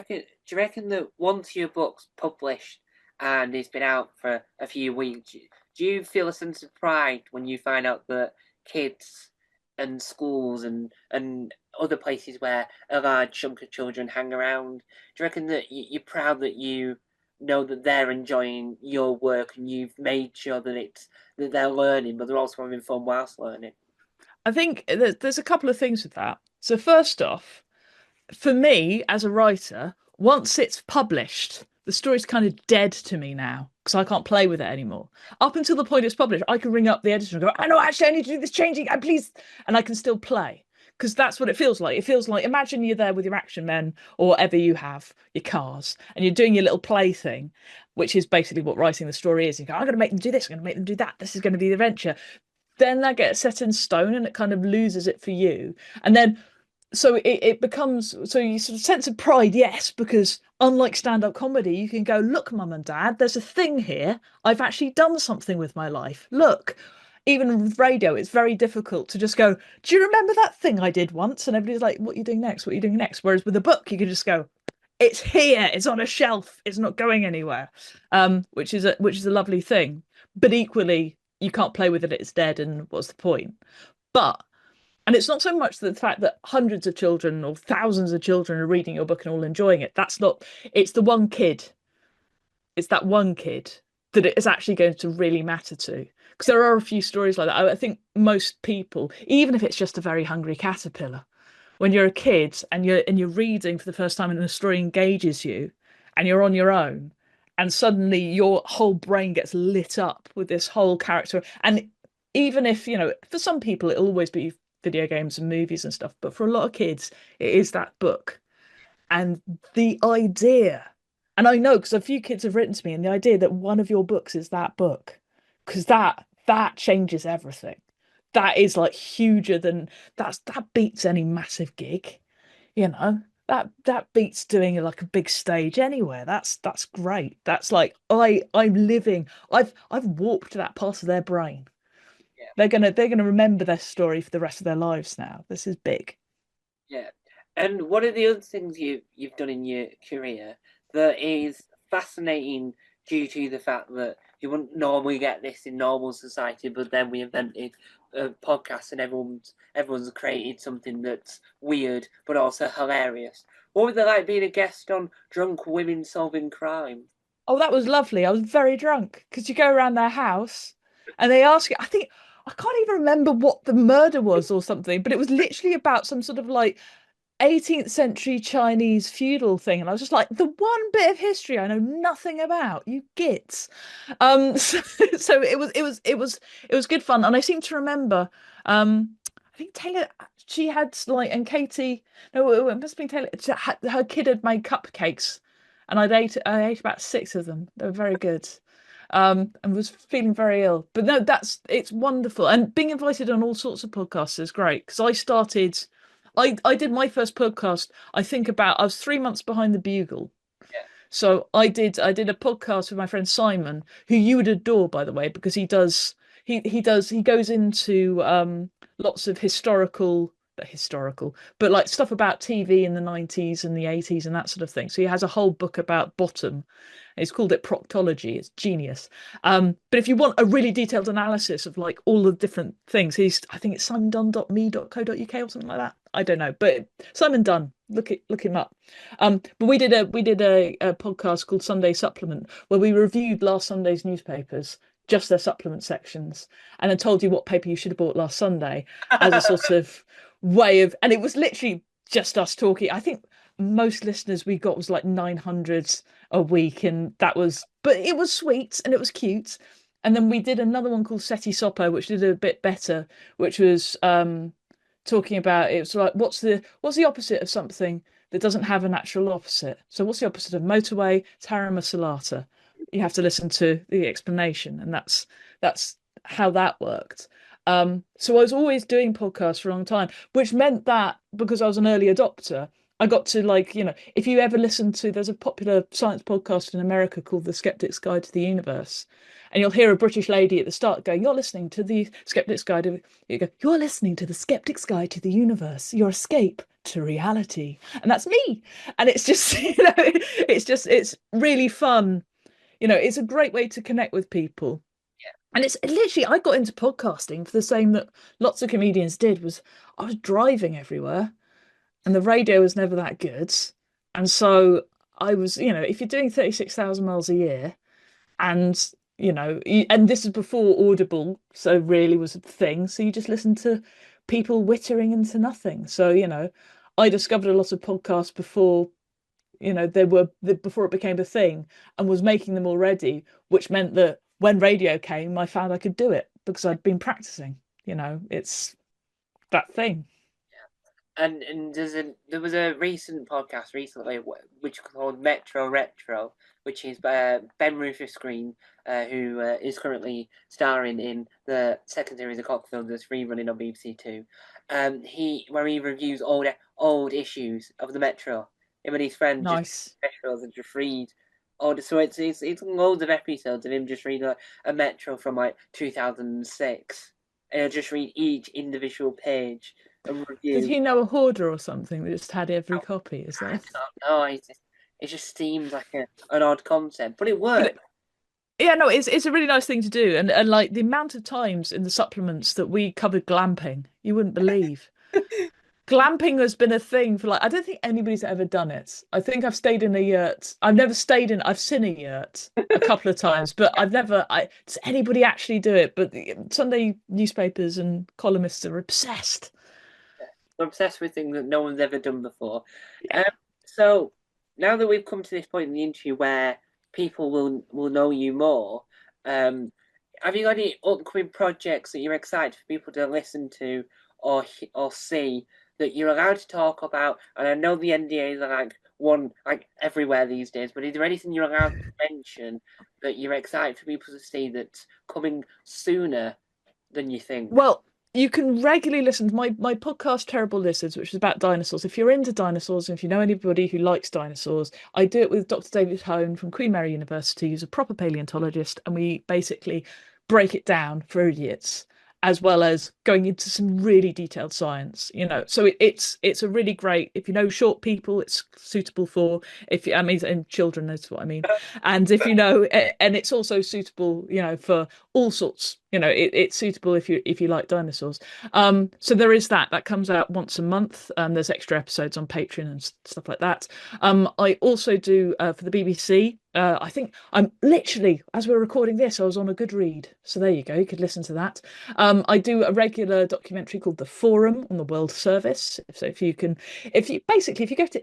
reckon that once your book's published and it's been out for a few weeks, do you feel a sense of pride when you find out that kids and schools and other places where a large chunk of children hang around, do you reckon that you're proud that you know that they're enjoying your work and you've made sure that they're learning, but they're also having fun whilst learning? I think there's a couple of things with that. So first off, for me as a writer, once it's published, the story's kind of dead to me now because I can't play with it anymore. Up until the point it's published, I can ring up the editor and go, I know, actually, I need to do this changing, and please, and I can still play because that's what it feels like. It feels like, imagine you're there with your action men or whatever you have, your cars, and you're doing your little play thing, which is basically what writing the story is. You go, I'm going to make them do this, I'm going to make them do that. This is going to be the adventure. Then that gets set in stone and it kind of loses it for you. And then so it becomes, so you sort of sense of pride, yes, because unlike stand-up comedy, you can go, look, mum and dad, there's a thing here. I've actually done something with my life. Look, even with radio, it's very difficult to just go, do you remember that thing I did once? And everybody's like, what are you doing next? What are you doing next? Whereas with a book, you can just go, it's here, it's on a shelf, it's not going anywhere. Which is a lovely thing. But equally, you can't play with it, it's dead, and what's the point? But and it's not so much the fact that hundreds of children or thousands of children are reading your book and all enjoying it. That's not, it's the one kid. It's that one kid that it is actually going to really matter to. Because there are a few stories like that. I think most people, even if it's just a very hungry caterpillar, when you're a kid and you're reading for the first time and the story engages you and you're on your own, and suddenly your whole brain gets lit up with this whole character. And even if, for some people it'll always be video games and movies and stuff, but for a lot of kids, it is that book. And the idea, and I know because a few kids have written to me, and the idea that one of your books is that book, because that changes everything. That is like huger than that beats any massive gig, you know. That beats doing like a big stage anywhere. That's great. That's like I'm living. I've warped that part of their brain. Yeah. They're gonna remember their story for the rest of their lives now. This is big. Yeah. And what are the other things you've done in your career that is fascinating due to the fact that you wouldn't normally get this in normal society, but then we invented a podcast and everyone's created something that's weird but also hilarious. What would it like being a guest on Drunk Women Solving Crime? Oh, that was lovely. I was very drunk because you go around their house and they ask you, I can't even remember what the murder was or something, but it was literally about some sort of like 18th century Chinese feudal thing. And I was just like, the one bit of history I know nothing about, you gits. So it was good fun. And I seem to remember, I think Taylor, she had like, and Katie, no, it must have been Taylor, her kid had made cupcakes and I ate about six of them. They were very good. And was feeling very ill. But no, it's wonderful. And being invited on all sorts of podcasts is great because I did my first podcast, I was 3 months behind the Bugle. Yeah. So I did a podcast with my friend Simon, who you would adore, by the way, because he goes into lots of historical, but like stuff about TV in the 90s and the 80s and that sort of thing. So he has a whole book about bottom. He's called it Proctology. It's genius. But if you want a really detailed analysis of like all the different things, I think it's simondunn.me.co.uk or something like that. I don't know, but Simon Dunn, look him up. But we did a podcast called Sunday Supplement where we reviewed last Sunday's newspapers, just their supplement sections, and then told you what paper you should have bought last Sunday as a sort of way of, and it was literally just us talking. I think most listeners we got was like 900 a week, and but it was sweet and it was cute. And then we did another one called Seti Sopo, which did a bit better, which was talking about, it was like what's the opposite of something that doesn't have a natural opposite. So what's the opposite of motorway? Tarama Salata. You have to listen to the explanation, and that's how that worked. So I was always doing podcasts for a long time, which meant that because I was an early adopter, I got to like, if you ever listen to, there's a popular science podcast in America called The Skeptic's Guide to the Universe. And you'll hear a British lady at the start going, "You're listening to the Skeptic's Guide to," you go, "You're listening to the Skeptic's Guide to the Universe, your escape to reality." And that's me. And it's just, it's really fun. It's a great way to connect with people. And it's literally, I got into podcasting for the same that lots of comedians did, was I was driving everywhere and the radio was never that good. And so I was, if you're doing 36,000 miles a year and, and this is before Audible, so really was a thing. So you just listen to people wittering into nothing. So, I discovered a lot of podcasts before before it became a thing, and was making them already, which meant that when radio came, I found I could do it because I'd been practicing. It's that thing. And there was a recent podcast recently which called Metro Retro, which is by Ben Rufus-Green, who is currently starring in the second series of Cockfield that's rerunning on BBC Two. Where he reviews old issues of the Metro. Him and his friend just Nice. Metros and just read. So it's loads of episodes of him just reading like, a Metro from like 2006, and he'll just read each individual page and Did review. he know a hoarder or something that just had every copy? Is I that? don't know. It just seems like an odd concept, but it But works. yeah, no, it's a really nice thing to do, and like the amount of times in the supplements that we covered glamping, you wouldn't believe. Glamping has been a thing for like, I don't think anybody's ever done it. I think I've stayed in a yurt. I've seen a yurt a couple of times, but does anybody actually do it? But the Sunday newspapers and columnists are obsessed. I'm obsessed with things that no one's ever done before. Yeah. Um, so now that we've come to this point in the interview where people will know you more, have you got any upcoming projects that you're excited for people to listen to or see that you're allowed to talk about? And I know the NDAs are like everywhere these days, but is there anything you're allowed to mention that you're excited for people to see that's coming sooner than you think? Well, you can regularly listen to my podcast, Terrible Lizards, which is about dinosaurs. If you're into dinosaurs, and if you know anybody who likes dinosaurs, I do it with Dr. David Hone from Queen Mary University, who's a proper paleontologist, and we basically break it down for idiots. as well as going into some really detailed science, so it's a really great, if you know short people, it's suitable for, if you, I mean, and children is what I mean, and if you know, and it's also suitable, for all sorts, it's suitable if you like dinosaurs. So there is that comes out once a month. There's extra episodes on Patreon and stuff like that. I also do, for the BBC. I think I'm literally, as we're recording this, I was on a good read. So there you go. You could listen to that. I do a regular documentary called The Forum on the World Service. So if you go to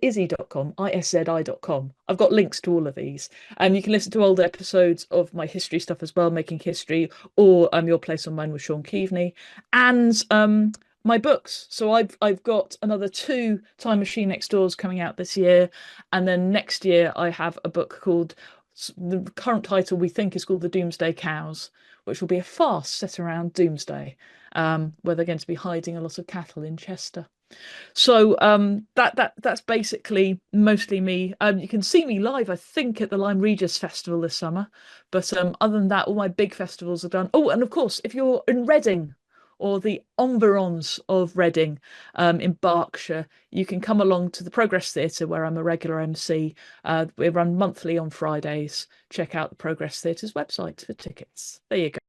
izzi.com, ISZI.com, I've got links to all of these. You can listen to old episodes of my history stuff as well, Making History, or Your Place on Mine with Sean Keaveney, and my books. So I've got another two Time Machine Next Doors coming out this year, and then next year I have a book called, the current title we think is called The Doomsday Cows, which will be a farce set around Doomsday, where they're going to be hiding a lot of cattle in Chester. So that's basically mostly me. You can see me live, I think, at the Lyme Regis Festival this summer. But other than that, all my big festivals are done. Oh, and of course, if you're in Reading or the environs of Reading, in Berkshire, you can come along to the Progress Theatre, where I'm a regular MC. We run monthly on Fridays. Check out the Progress Theatre's website for tickets. There you go.